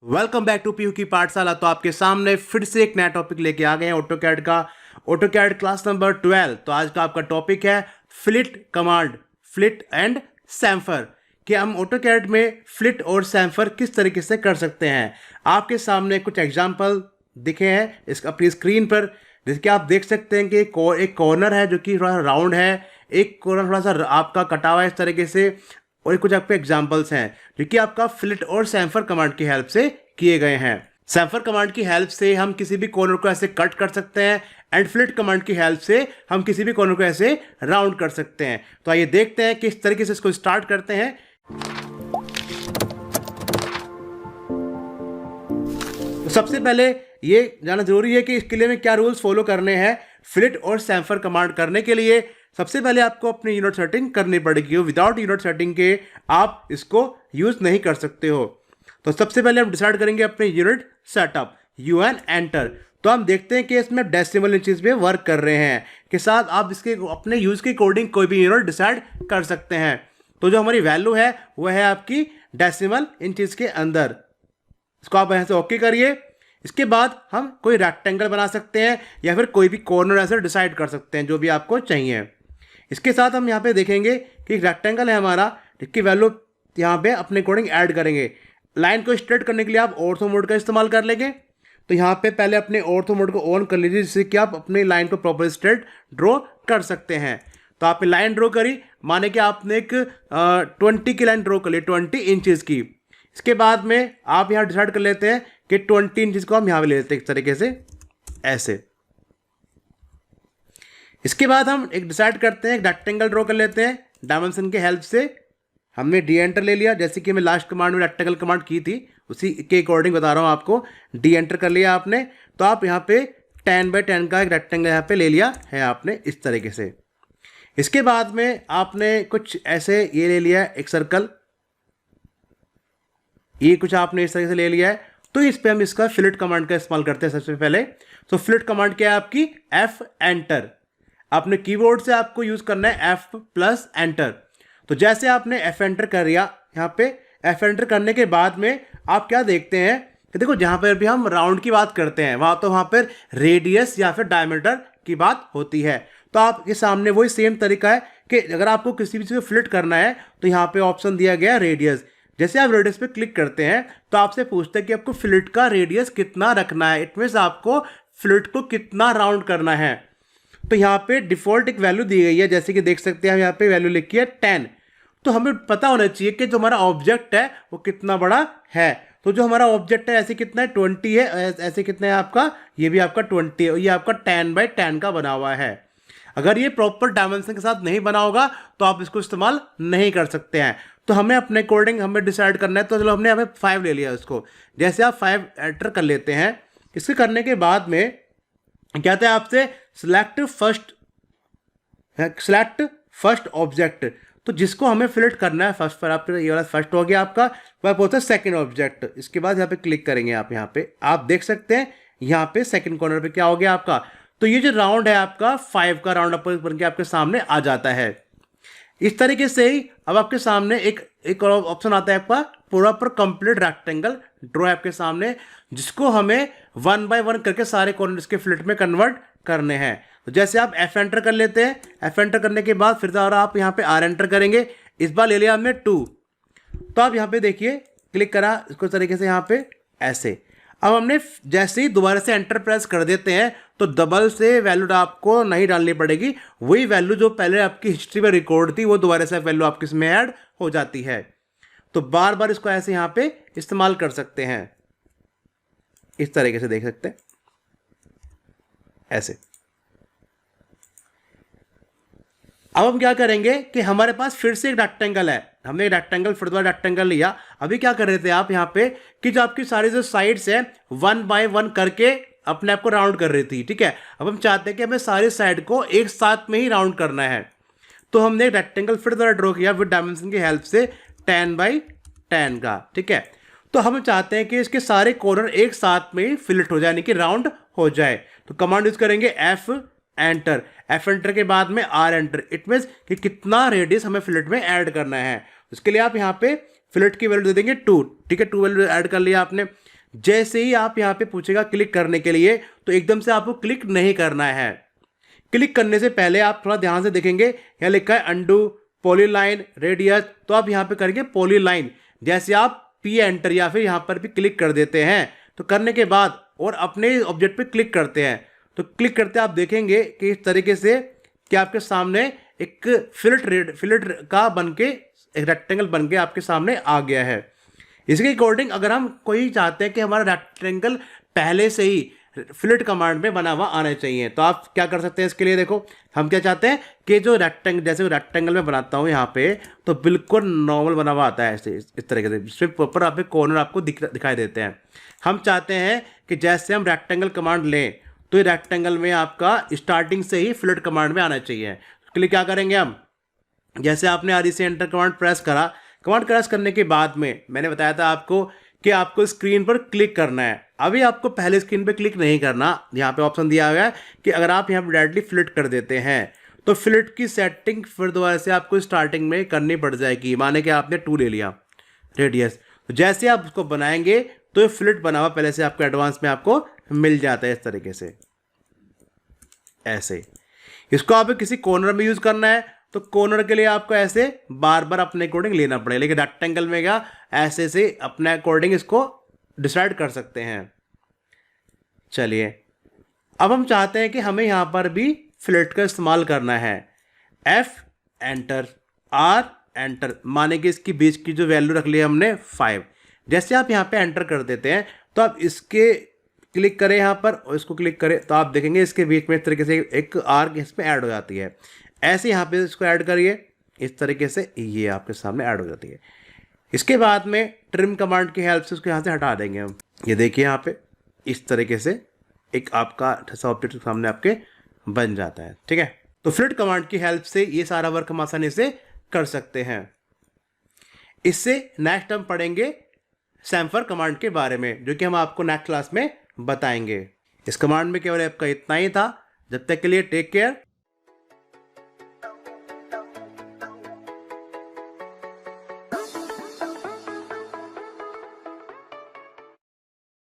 Welcome back to PU की पाठशाला। तो आपके सामने फिर से एक नया टॉपिक लेके आ गए हैं ऑटोकैड का, ऑटोकैड क्लास नंबर 12। तो आज का आपका टॉपिक है फ्लिट कमांड, फ्लिट एंड सैम्फर, कि हम ऑटोकैड में फ्लिट और सैम्फर किस तरीके से कर सकते हैं। आपके सामने कुछ एग्जाम्पल दिखे हैं इस अपनी स्क्रीन पर, जिसके आप देख सकते हैं कि एक कॉर्नर है जो कि थोड़ा राउंड है, एक कॉर्नर थोड़ा सा आपका कटा हुआ है इस तरीके से, और कुछ आपके एग्जाम्पल्स हैं जो कि आपका फ्लिट और सैम्फर कमांड की हेल्प से किए गए हैं। सैम्फर कमांड की हेल्प से हम किसी भी कॉर्नर को ऐसे कट कर सकते हैं एंड फ्लिट कमांड की हेल्प से हम किसी भी कॉर्नर को ऐसे राउंड कर सकते हैं। तो आइए देखते हैं किस तरीके से इसको स्टार्ट करते हैं। तो सबसे पहले ये जानना जरूरी है कि इसके लिए हमें क्या रूल्स फॉलो करने हैं। फ्लिट और सैम्फर कमांड करने के लिए सबसे पहले आपको अपनी यूनिट सेटिंग करनी पड़ेगी। विदाउट यूनिट सेटिंग के आप इसको यूज नहीं कर सकते हो। तो सबसे पहले हम डिसाइड करेंगे अपने यूनिट सेटअप, UN एंटर। तो हम देखते हैं कि इसमें डेसिमल इंचेस में वर्क कर रहे हैं के साथ आप इसके अपने यूज के अकॉर्डिंग कोई भी यूनिट डिसाइड कर सकते हैं। तो जो हमारी वैल्यू है वह है आपकी डेसिमल इंचेस के अंदर। इसको आप ऐसे ओके करिए। इसके बाद हम कोई रेक्टेंगल बना सकते हैं या फिर कोई भी कॉर्नर ऐसे डिसाइड कर सकते हैं जो भी आपको चाहिए। इसके साथ हम यहाँ पे देखेंगे कि एक रेक्टेंगल है हमारा, जिसकी वैल्यू यहाँ पे अपने अकॉर्डिंग ऐड करेंगे। लाइन को स्ट्रेट करने के लिए आप ऑर्थो मोड का इस्तेमाल कर लेंगे। तो यहाँ पे पहले अपने ऑर्थो मोड को ऑन कर लीजिए, जिससे कि आप अपनी लाइन को प्रॉपर स्ट्रेट ड्रॉ कर सकते हैं। तो आपने लाइन ड्रॉ करी, माने कि आपने एक 20 की लाइन ड्रॉ कर ली, 20 इंचेस की। इसके बाद में आप यहाँ डिसाइड कर लेते हैं कि 20 इंचेस को हम यहाँ पे ले लेते हैं इस तरीके से, ऐसे। इसके बाद हम एक डिसाइड करते हैं, एक रेक्टेंगल ड्रॉ कर लेते हैं डायमेंशन के हेल्प से। हमने डी एंटर ले लिया, जैसे कि हमें लास्ट कमांड में रेक्टेंगल कमांड की थी उसी के अकॉर्डिंग बता रहा हूँ आपको। डी एंटर कर लिया आपने, तो आप यहाँ पे 10 बाय 10 का एक रेक्टेंगल यहाँ पे ले लिया है आपने इस तरीके से। इसके बाद में आपने कुछ ऐसे ये ले लिया है एक सर्कल, ये कुछ आपने इस तरीके से ले लिया है। तो इस पे हम इसका फ्लिट कमांड का इस्तेमाल करते हैं सबसे पहले। तो फ्लिट कमांड क्या है आपकी, F एंटर। आपने कीबोर्ड से आपको यूज करना है F+ एंटर। तो जैसे आपने F एंटर कर लिया, यहाँ पे F एंटर करने के बाद में आप क्या देखते हैं कि देखो जहां पर भी हम राउंड की बात करते हैं वहां पर रेडियस या फिर डायमीटर की बात होती है। तो आपके सामने वही सेम तरीका है कि अगर आपको किसी भी चीज को फ्लिट करना है तो यहाँ पे ऑप्शन दिया गया रेडियस। जैसे आप रेडियस पे क्लिक करते हैं तो आपसे पूछते हैं कि आपको फ्लिट का रेडियस कितना रखना है। इट मीन्स आपको फ्लिट को कितना राउंड करना है। तो यहाँ पे डिफॉल्ट एक वैल्यू दी गई है, जैसे कि देख सकते हैं हम यहाँ पे वैल्यू लिखी है 10। तो हमें पता होना चाहिए कि जो हमारा ऑब्जेक्ट है वो कितना बड़ा है। तो जो हमारा ऑब्जेक्ट है ऐसे कितना है, 20 है। ऐसे कितना है आपका, ये भी आपका 20 है, ये आपका 10 बाय 10 का बना हुआ है। अगर ये प्रॉपर डायमेंशन के साथ नहीं बना होगा तो आप इसको इस्तेमाल नहीं कर सकते हैं। तो हमें अपने अकॉर्डिंग हमें डिसाइड करना है। तो चलो हमने 5 ले लिया इसको। जैसे आप 5 एंटर कर लेते हैं, इसके करने के बाद में कहते हैं आपसे सिलेक्ट फर्स्ट ऑब्जेक्ट। तो जिसको हमें फ्लिट करना है फर्स्ट पर, आप ये वाला फर्स्ट हो गया आपका, वह बोलता है सेकंड ऑब्जेक्ट। इसके बाद यहाँ पे क्लिक करेंगे आप, यहाँ पे आप देख सकते हैं यहाँ पे सेकंड कॉर्नर पे क्या हो गया आपका। तो ये जो राउंड है आपका 5 का राउंड अप बन के आपके सामने आ जाता है। इस तरीके से ही अब आपके सामने एक और ऑप्शन आता है आपका प्रॉपर कंप्लीट रेक्टेंगल ड्रॉ है आपके सामने, जिसको हमें 1 बाय 1 करके सारे कॉर्नर्स के फ्लिट में कन्वर्ट करने हैं। तो जैसे आप F एंटर कर लेते हैं, F एंटर करने के बाद फिर आप यहाँ पे R एंटर करेंगे। इस बार ले लिया हमने 2। तो आप यहाँ पे देखिए क्लिक करा इसको तरीके से यहाँ पे ऐसे। अब हमने जैसे ही दोबारा से एंटर प्रेस कर देते हैं तो डबल से वैल्यू आपको नहीं डालनी पड़ेगी, वही वैल्यू जो पहले आपकी हिस्ट्री में रिकॉर्ड थी वो दोबारा से वैल्यू आपकी इसमें ऐड हो जाती है। तो बार बार इसको ऐसे यहाँ पे इस्तेमाल कर सकते हैं, इस तरीके से देख सकते हैं ऐसे। अब हम क्या करेंगे कि हमारे पास फिर से एक रेक्टेंगल है, हमने रेक्टेंगल फिर दोबारा रेक्टेंगल लिया। अभी क्या कर रहे थे आप यहाँ पे कि जो आपकी सारी जो साइड्स है 1 बाय 1 करके अपने आप को राउंड कर रही थी, ठीक है। अब हम चाहते हैं कि हमें सारी साइड को एक साथ में ही राउंड करना है। तो हमने एक रेक्टेंगल फिर दोबारा ड्रॉ किया विद डायमेंशन की हेल्प से 10 बाय 10 का, ठीक है। तो हम चाहते हैं कि इसके सारे कॉर्नर एक साथ में ही फिलिट हो जाए, यानी कि राउंड हो जाए। तो कमांड यूज करेंगे F एंटर। F एंटर के बाद में R एंटर। इट मीन्स कि कितना रेडियस हमें फिलेट में ऐड करना है। उसके लिए आप यहाँ पे फिलेट की वैल्यू दे देंगे 2, ठीक है। 2 वैल्यू ऐड कर लिया आपने। जैसे ही आप यहाँ पे पूछेगा क्लिक करने के लिए, तो एकदम से आपको क्लिक नहीं करना है। क्लिक करने से पहले आप थोड़ा ध्यान से देखेंगे, यहाँ लिखा है अंडू, पॉलीलाइन, रेडियस, तो आप यहाँ पे करेंगे पॉलीलाइन। जैसे आप पी एंटर या फिर यहाँ पर भी क्लिक कर देते हैं, तो करने के बाद और अपने ऑब्जेक्ट पे क्लिक करते हैं, तो क्लिक करते आप देखेंगे कि इस तरीके से कि आपके सामने एक फिल्ट का बनके एक रेक्टेंगल बनके आपके सामने आ गया है। इसके अकॉर्डिंग अगर हम कोई चाहते हैं कि हमारा रेक्टेंगल पहले से ही फिलेट कमांड में बना हुआ आना चाहिए, तो आप क्या कर सकते हैं इसके लिए। देखो हम क्या चाहते हैं कि जो रेक्टेंगल, जैसे रेक्टेंगल में बनाता हूँ यहाँ पे, तो बिल्कुल नॉर्मल बना हुआ आता है ऐसे इस तरीके से, जिसमें प्रॉपर आप कॉर्नर आपको दिखाई देते हैं। हम चाहते हैं कि जैसे हम रेक्टेंगल कमांड लें तो ये रेक्टेंगल में आपका स्टार्टिंग से ही फिलेट कमांड में आना चाहिए। उसके लिए क्या करेंगे हम, जैसे आपने आर से एंटर कमांड प्रेस करा, कमांड प्रेस करने के बाद में मैंने बताया था आपको कि आपको स्क्रीन पर क्लिक करना है। अभी आपको पहले स्क्रीन पर क्लिक नहीं करना, यहाँ पे ऑप्शन दिया हुआ है कि अगर आप यहाँ पर डायरेक्टली फिलेट कर देते हैं तो फिलेट की सेटिंग फिर दोबारा से आपको स्टार्टिंग में करनी पड़ जाएगी। माने कि आपने 2 ले लिया रेडियस, तो जैसे आप उसको बनाएंगे तो ये फिलेट बना हुआ पहले से आपको एडवांस में आपको मिल जाता है इस तरीके से। ऐसे इसको आप किसी कॉर्नर में यूज करना है तो कॉर्नर के लिए आपको ऐसे बार बार अपने अकॉर्डिंग लेना पड़ेगा, लेकिन रेक्टेंगल में क्या ऐसे से अपने अकॉर्डिंग इसको डिसाइड कर सकते हैं। चलिए अब हम चाहते हैं कि हमें यहां पर भी फिलेट का इस्तेमाल करना है। F एंटर, R एंटर, माने कि इसकी बीच की जो वैल्यू रख ली हमने 5। जैसे आप यहाँ पे एंटर कर देते हैं तो आप इसके क्लिक करें यहाँ पर और इसको क्लिक करें तो आप देखेंगे इसके बीच में इस तरीके से एक आर्क इसमें ऐड हो जाती है। ऐसे यहाँ पे इसको ऐड करिए, इस तरीके से ये आपके सामने ऐड हो जाती है। इसके बाद में ट्रिम कमांड की हेल्प से उसको यहाँ से हटा देंगे हम। ये देखिए यहाँ पे इस तरीके से एक आपका ऐसा ऑब्जेक्ट सामने आपके बन जाता है। ठीक है, तो फिलेट कमांड की हेल्प से ये सारा वर्क हम आसानी से कर सकते हैं। इससे नेक्स्ट हम पढ़ेंगे सैम्फर कमांड के बारे में, जो कि हम आपको नेक्स्ट क्लास में बताएंगे। इस कमांड में केवल आपका इतना ही था। जब तक के लिए टेक केयर,